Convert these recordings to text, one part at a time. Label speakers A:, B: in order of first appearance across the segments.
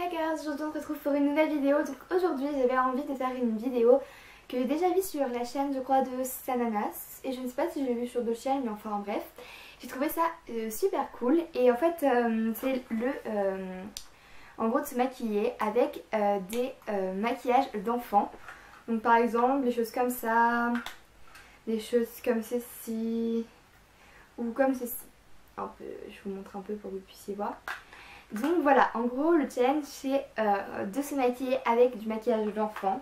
A: Hey guys, aujourd'hui on se retrouve pour une nouvelle vidéo. Donc aujourd'hui j'avais envie de faire une vidéo que j'ai déjà vue sur la chaîne je crois de Sananas. Et je ne sais pas si je l'ai vue sur d'autres chaînes, mais enfin bref. J'ai trouvé ça super cool. Et en fait c'est en gros de se maquiller avec des maquillages d'enfants. Donc par exemple des choses comme ça, des choses comme ceci ou comme ceci. Je vous montre un peu pour que vous puissiez voir. Donc voilà, en gros le challenge c'est de se maquiller avec du maquillage d'enfant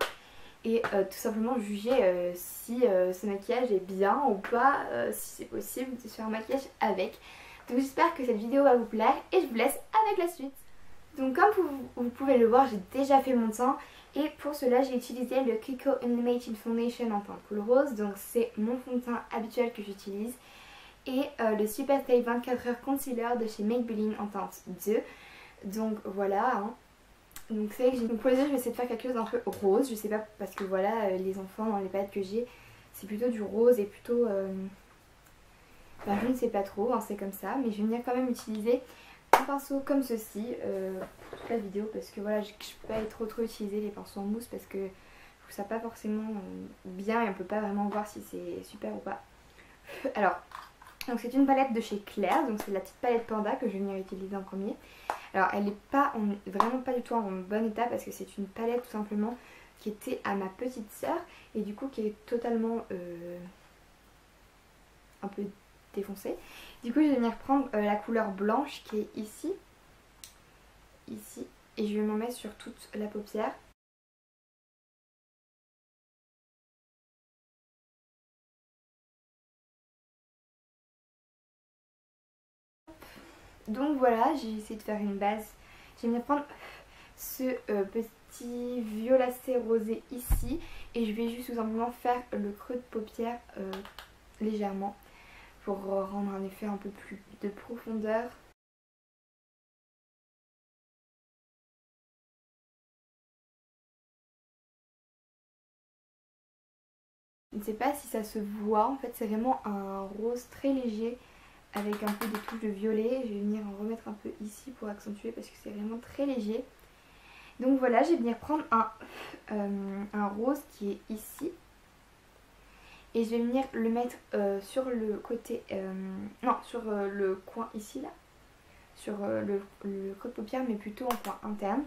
A: et tout simplement juger si ce maquillage est bien ou pas, si c'est possible de se faire un maquillage avec. Donc j'espère que cette vidéo va vous plaire et je vous laisse avec la suite. Donc comme vous pouvez le voir, j'ai déjà fait mon teint et pour cela j'ai utilisé le Kiko Animation Foundation en teinte cool rose. Donc c'est mon fond de teint habituel que j'utilise. Et le Super Stay 24 heures concealer de chez Maybelline en teinte 2. Donc voilà hein. Donc c'est vrai que pour les yeux je vais essayer de faire quelque chose d'un peu rose. Je sais pas parce que voilà les enfants dans les palettes que j'ai c'est plutôt du rose et plutôt je ne sais pas trop hein, c'est comme ça. Mais je vais venir quand même utiliser un pinceau comme ceci pour toute la vidéo. Parce que voilà je peux pas trop utiliser les pinceaux en mousse parce que je trouve ça pas forcément bien et on peut pas vraiment voir si c'est super ou pas. Alors donc c'est une palette de chez Claire, donc c'est la petite palette Panda que je vais venir utiliser en premier. Alors elle n'est pas vraiment pas du tout en bon état parce que c'est une palette tout simplement qui était à ma petite soeur et du coup qui est totalement un peu défoncée. Du coup je vais venir prendre la couleur blanche qui est ici, et je vais m'en mettre sur toute la paupière. Donc voilà, j'ai essayé de faire une base. Je vais venir prendre ce petit violacé rosé ici et je vais juste tout simplement faire le creux de paupière légèrement pour rendre un effet un peu plus de profondeur. Je ne sais pas si ça se voit, en fait c'est vraiment un rose très léger avec un peu des touches de violet. Je vais venir en remettre un peu ici pour accentuer parce que c'est vraiment très léger. Donc voilà, je vais venir prendre un rose qui est ici. Et je vais venir le mettre sur le côté, sur le coin ici là. Sur le creux de paupière mais plutôt en coin interne.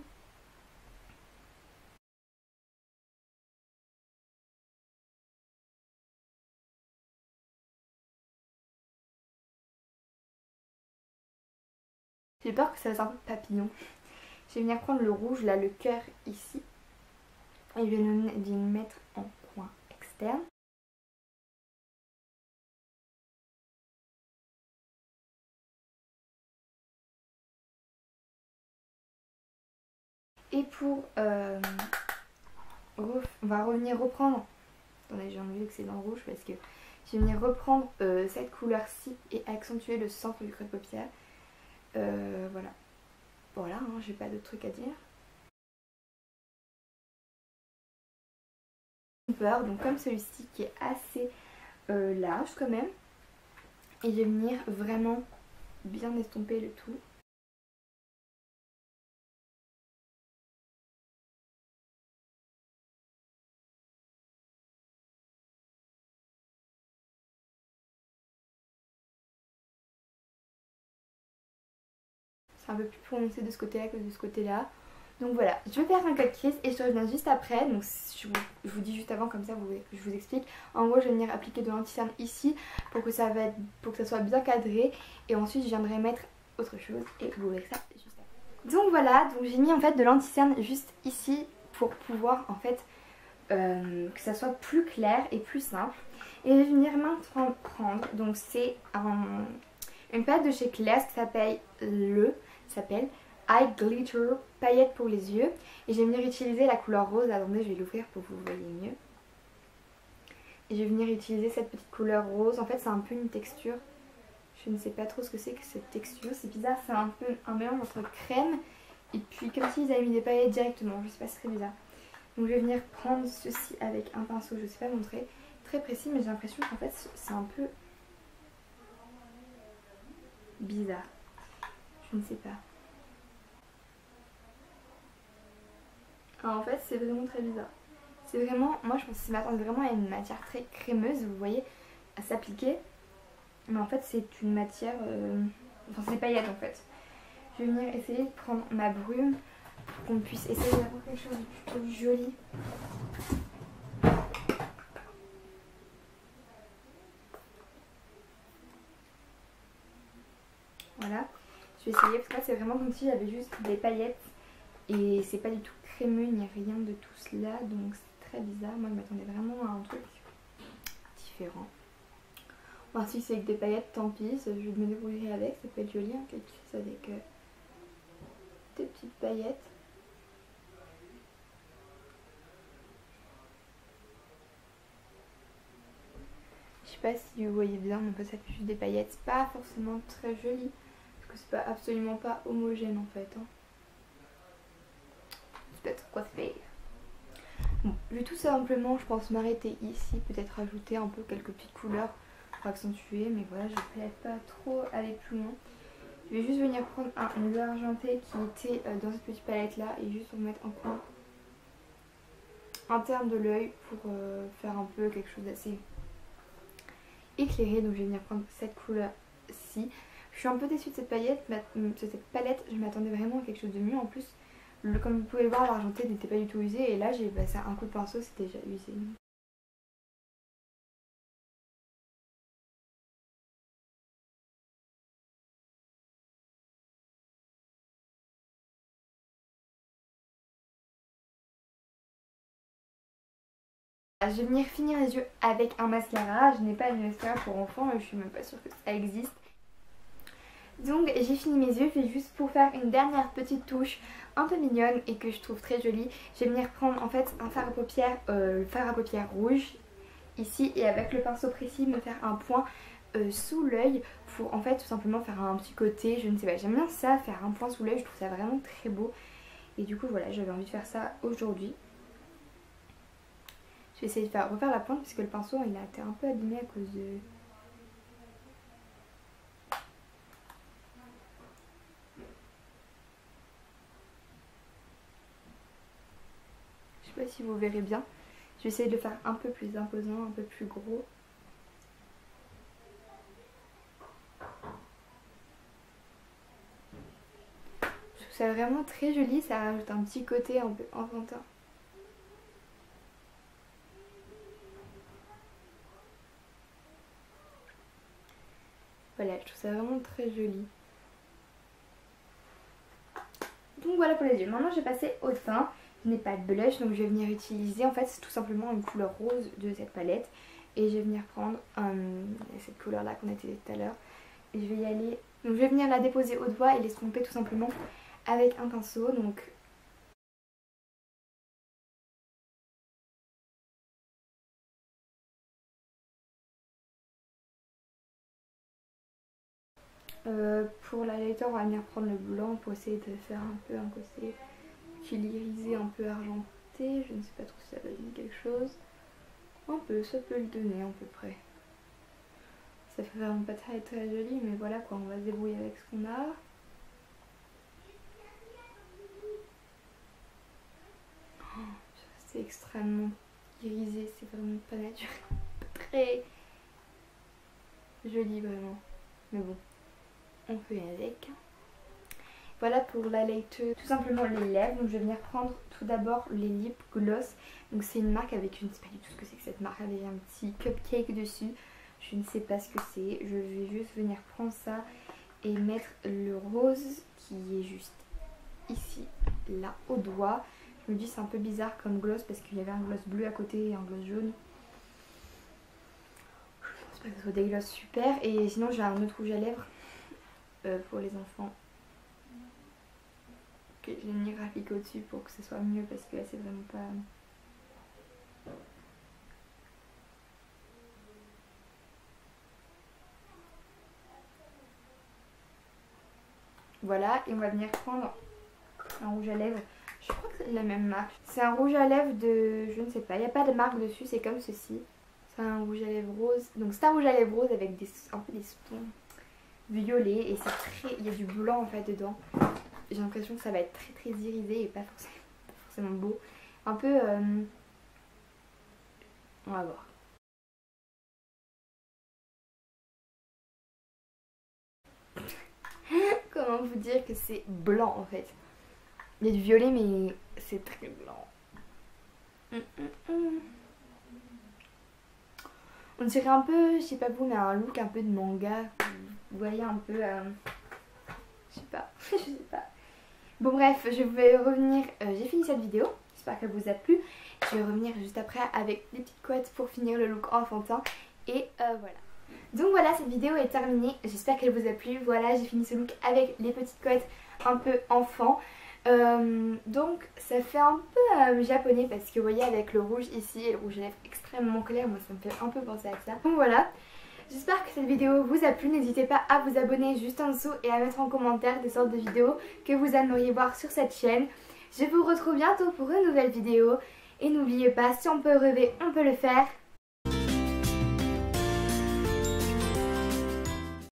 A: J'ai peur que ça fasse un peu papillon. Je vais venir prendre le rouge là, le cœur ici. Et je vais le mettre en coin externe. Et pour... on va reprendre... Attendez, j'ai enlevé que c'est dans le rouge parce que je vais venir reprendre cette couleur-ci et accentuer le centre du creux de paupière. Voilà. Voilà, hein, j'ai pas d'autre truc à dire. Donc comme celui-ci qui est assez large quand même. Et je vais venir vraiment bien estomper le tout. C'est un peu plus prononcé de ce côté-là que de ce côté-là. Donc voilà, je vais faire un cut crease et je reviens juste après. Donc je vous dis juste avant comme ça je vous explique. En gros je vais venir appliquer de l'anti-cerne ici pour que ça soit bien cadré. Et ensuite je viendrai mettre autre chose et vous verrez ça juste après. Donc voilà, donc j'ai mis en fait de l'anti-cerne juste ici pour pouvoir en fait que ça soit plus clair et plus simple. Et je vais venir maintenant prendre, donc c'est une palette de chez Claire qui s'appelle Eye Glitter paillettes pour les yeux. Et je vais venir utiliser la couleur rose. Attendez, je vais l'ouvrir pour que vous voyez mieux. Et je vais venir utiliser cette petite couleur rose. En fait, c'est un peu une texture. Je ne sais pas trop ce que c'est que cette texture. C'est bizarre, c'est un peu un mélange entre crème et puis comme s'ils avaient mis des paillettes directement. Je sais pas, c'est très bizarre. Donc je vais venir prendre ceci avec un pinceau. Je ne sais pas montrer très précis, mais j'ai l'impression qu'en fait, c'est un peu bizarre. Je ne sais pas. Alors, en fait c'est vraiment très bizarre. C'est vraiment, moi je pensais m'attendre vraiment à une matière très crémeuse, vous voyez, à s'appliquer. Mais en fait c'est une matière, enfin c'est des paillettes en fait. Je vais venir essayer de prendre ma brume pour qu'on puisse essayer d'avoir quelque chose de plutôt joli. Voilà, je vais essayer parce que là c'est vraiment comme si j'avais juste des paillettes et c'est pas du tout crémeux, il n'y a rien de tout cela, donc c'est très bizarre. Moi je m'attendais vraiment à un truc différent. Bon, si c'est avec des paillettes, tant pis, je vais me débrouiller avec, ça peut être joli, hein, quelque chose avec des petites paillettes. Je sais pas si vous voyez bien, mais ça fait juste des paillettes, c'est pas forcément très joli, parce que c'est pas absolument pas homogène en fait. Hein. C'est peut-être quoi faire. Bon, je vais tout simplement, je pense m'arrêter ici, peut-être rajouter un peu quelques petites couleurs pour accentuer, mais voilà, je vais peut-être pas trop aller plus loin. Je vais juste venir prendre un bleu argenté qui était dans cette petite palette là et juste remettre un coin interne de l'œil pour faire un peu quelque chose d'assez éclairé. Donc je vais venir prendre cette couleur-ci. Je suis un peu déçue de cette palette, je m'attendais vraiment à quelque chose de mieux. En plus, comme vous pouvez le voir, l'argenté n'était pas du tout usé et là j'ai passé un coup de pinceau, c'était déjà usé. Je vais venir finir les yeux avec un mascara. Je n'ai pas de mascara pour enfants, je suis même pas sûre que ça existe. Donc j'ai fini mes yeux, je vais juste pour faire une dernière petite touche un peu mignonne et que je trouve très jolie. Je vais venir prendre en fait un fard à paupières rouge ici et avec le pinceau précis me faire un point sous l'œil pour en fait tout simplement faire un petit côté, je ne sais pas, j'aime bien ça, faire un point sous l'œil, je trouve ça vraiment très beau. Et du coup voilà, j'avais envie de faire ça aujourd'hui. Je vais essayer de refaire la pointe parce que le pinceau il a été un peu abîmé à cause de... Je sais pas si vous verrez bien. Je vais essayer de le faire un peu plus imposant, un peu plus gros. Je trouve ça vraiment très joli, ça rajoute un petit côté un peu enfantin. Voilà, je trouve ça vraiment très joli. Donc voilà pour les yeux. Maintenant je vais passer au teint. Je n'ai pas de blush donc je vais venir utiliser, en fait c'est tout simplement une couleur rose de cette palette. Et je vais venir prendre cette couleur là qu'on a utilisée tout à l'heure. Et je vais y aller, donc je vais venir la déposer au doigt et l'estomper tout simplement avec un pinceau. Donc pour l'highlighter on va venir prendre le blanc pour essayer de faire un peu un côté irisé, un peu argenté. Je ne sais pas trop si ça va donner quelque chose. Un peu, ça peut le donner à peu près. Ça fait vraiment pas très très joli mais voilà quoi, on va se débrouiller avec ce qu'on a. Oh, c'est extrêmement irisé, c'est vraiment pas naturel. Très joli vraiment. Mais bon, on fait avec. Voilà pour la lighter, tout simplement les lèvres. Donc je vais venir prendre tout d'abord les lip gloss. Donc c'est une marque avec, je ne sais pas du tout ce que c'est que cette marque, avec un petit cupcake dessus. Je ne sais pas ce que c'est. Je vais juste venir prendre ça et mettre le rose qui est juste ici, là, au doigt. Je me dis c'est un peu bizarre comme gloss parce qu'il y avait un gloss bleu à côté et un gloss jaune. Je pense pas que ce soit des gloss super. Et sinon j'ai un autre rouge à lèvres pour les enfants. Que j'ai mis graphique au-dessus pour que ce soit mieux parce que là c'est vraiment pas... Voilà, et on va venir prendre un rouge à lèvres. Je crois que c'est de la même marque. C'est un rouge à lèvres de... je ne sais pas, il n'y a pas de marque dessus, c'est comme ceci. C'est un rouge à lèvres rose. Donc c'est un rouge à lèvres rose avec un peu des tons violets et c'est très... il y a du blanc en fait dedans. J'ai l'impression que ça va être très très irisé et pas forcément beau. un peu... On va voir. Comment vous dire que c'est blanc en fait. Il y a du violet mais c'est très blanc. On dirait un peu, je sais pas vous, mais un look un peu de manga. Vous voyez un peu... je sais pas, je sais pas. Bon bref, je vais revenir, j'ai fini cette vidéo, j'espère qu'elle vous a plu. Je vais revenir juste après avec des petites couettes pour finir le look enfantin. Et voilà. Donc voilà, cette vidéo est terminée, j'espère qu'elle vous a plu. Voilà, j'ai fini ce look avec les petites couettes un peu enfant. Donc ça fait un peu japonais parce que vous voyez avec le rouge ici et le rouge à lèvres extrêmement clair, moi ça me fait un peu penser à ça. Donc voilà, j'espère que cette vidéo vous a plu, n'hésitez pas à vous abonner juste en dessous et à mettre en commentaire des sortes de vidéos que vous aimeriez voir sur cette chaîne. Je vous retrouve bientôt pour une nouvelle vidéo et n'oubliez pas, si on peut rêver, on peut le faire.